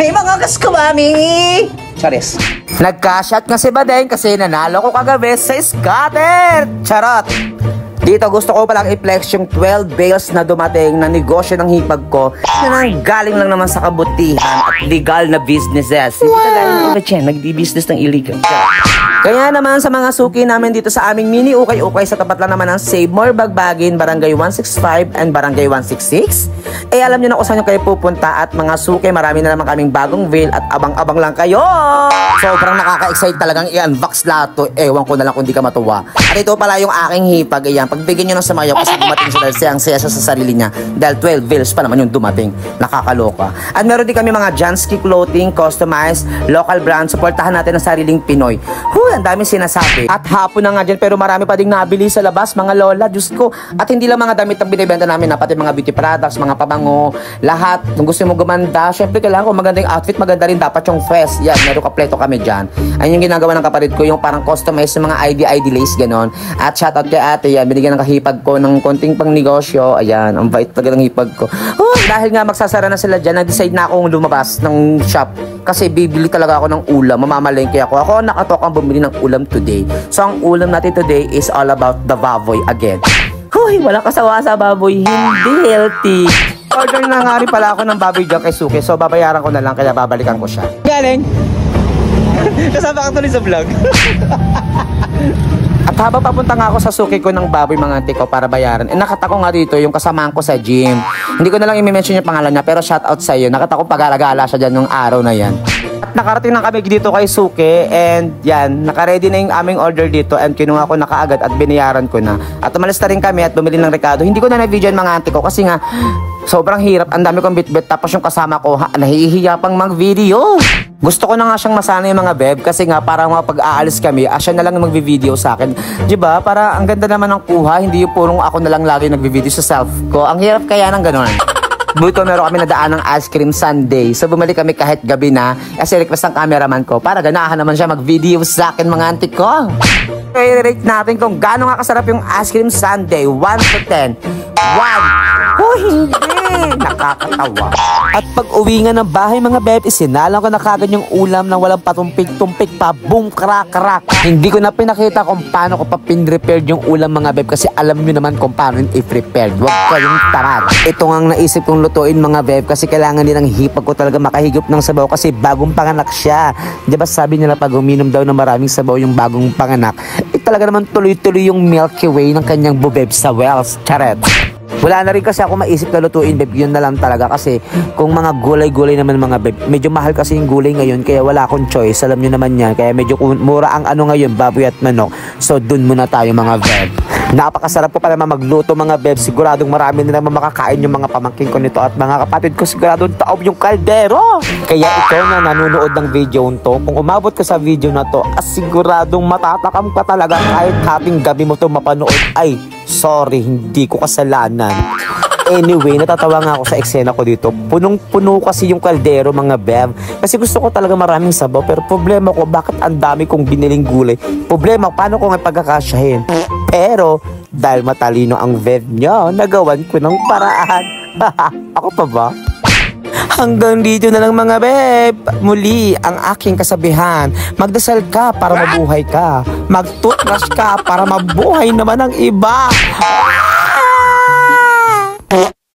Hey mga kaskumami! Charis. Nagka-shot nga si Badeng kasi nanalo ko kagabi sa scatter. Charot! Dito gusto ko palang i-flex yung 12 bales na dumating na negosyo ng hipag ko na galing lang naman sa kabutihan at legal na businesses. Hindi talaga nagdi-business ng illegal. Kaya naman sa mga suki namin dito sa aming mini ukay-ukay sa tapat lang naman ng Save More Bagbagin, Barangay 165 and Barangay 166. Eh alam nyo na kung saan nyo kayo pupunta at mga suki, marami na naman kaming bagong veil at abang-abang lang kayo. Sobrang nakaka-excite talagang i-unbox lahat to. Ewan ko na lang kung di ka matuwa. At ito pala yung aking hipag. Ayan, pagbigyan nyo ng samayaw kasi dumating siya dahil siyang-saya sa sarili niya. Dahil 12 veils pa naman yung dumating. Nakakaloka. At meron din kami mga Jansky clothing, customized, local brand. Supportahan natin ang sariling Pinoy. Ang daming sinasabi. At hapon na nga dyan, pero marami pa ding nabili sa labas, mga lola, Diyos ko. At hindi lang mga damit ang binibenta namin, na pati mga beauty products, mga pabango, lahat. Kung gusto mo gumanda, syempre kailangan kung maganda yung outfit, maganda rin dapat yung fresh. Yan, meron kapleto kami dyan. Ayun yung ginagawa ng kapatid ko, yung parang customized ng mga ID lace, ganon. At shoutout kay ate, yan, binigyan ng kahipag ko ng konting pang negosyo. Ayan, ang bait talaga ng hipag ko. Dahil nga magsasara na sila dyan, nag-decide na akong lumabas ng shop. Kasi bibili talaga ako ng ulam, mamamalengke ako. Ako nakatok ang bumili ng ulam today. So ang ulam natin today is all about the baboy again. Huy, walang kasawa sa baboy, hindi healthy. Order na nga rin pala ako ng baboy dyan kay Suki. So babayaran ko na lang, kaya babalikan ko siya. Galing! Kasama ka tuloy sa vlog. At habang papunta nga ako sa suki ko ng baboy mga auntie ko para bayaran, nakita ko nga dito yung kasamaan ko sa gym. Hindi ko na lang i-mention yung pangalan niya, pero shout out sa iyo. Nakita ko pag-alagala siya dyan nung araw na yan. At nakarating na kami dito kay Suki, and yan, nakaready na yung aming order dito, and kinuha ko na kaagad at binayaran ko na. At umalis na rin kami at bumili ng rekado. Hindi ko na na-video yung mga auntie ko kasi nga sobrang hirap, ang dami kong bitbit, tapos yung kasama ko nahihiya pang mag-video. Gusto ko na nga siyang masana yung mga beb kasi nga parang pag-aalis kami, siya na lang mag-video sa akin. Diba? Para ang ganda naman ng kuha, hindi yung purong ako na lang lagi nag-video sa self ko. Ang hirap kaya ng ganun. Buto meron kami nadaan ng ice cream sundae. So bumalik kami kahit gabi na kasi request ng cameraman ko para ganahan naman siya mag-video sa akin mga auntie ko. I-rate natin kung gaano nga kasarap yung ice cream sundae. 1 to 10. 1. Oh, hindi. Nakakatawa. At pag uwi nga ng bahay mga beb, isinalang ko na kagad yung ulam nang walang patumpik-tumpik pa. Boom, krak-krak. Hindi ko na pinakita kung paano ko pa pin-prepared yung ulam mga beb kasi alam nyo naman kung paano yung i-prepared. Huwag kayong tamad. Ito nga ang naisip kong lutuin mga beb kasi kailangan din ng hipag ko talaga makahigop ng sabaw kasi bagong panganak siya. Diba sabi nila pag uminom daw ng maraming sabaw yung bagong panganak, talaga naman tuloy-tuloy yung Milky Way ng kanyang bubeb sa wells. Charet. Wala na rin kasi ako maisip na lutuin, beb. Yun na lang talaga kasi kung mga gulay-gulay naman mga beb, medyo mahal kasi yung gulay ngayon kaya wala akong choice. Alam nyo naman yan. Kaya medyo mura ang ano ngayon, baboy at manok. So dun muna tayo mga beb. Napakasarap po pala magluto mga beb. Siguradong marami na naman makakain yung mga pamangkin ko nito at mga kapatid ko. Siguradong taob yung kaldero. Kaya ikaw na nanonood ng video nito, kung umabot ka sa video na to, siguradong matatakam ka talaga kahit hating gabi mo to mapanood. Ay, sorry, hindi ko kasalanan. Anyway, natatawa nga ako sa eksena ko dito. Punong-puno kasi yung kaldero mga bev. Kasi gusto ko talaga maraming sabaw. Pero problema ko, bakit ang dami kong biniling gulay? Problema, paano ko nga pagkakasyahin? Pero, dahil matalino ang bev nyo, nagawan ko ng paraan. Ako pa ba? Hanggang dito na lang mga beb. Muli, ang aking kasabihan, magdasal ka para mabuhay ka. Mag-toothbrush ka para mabuhay naman ang iba.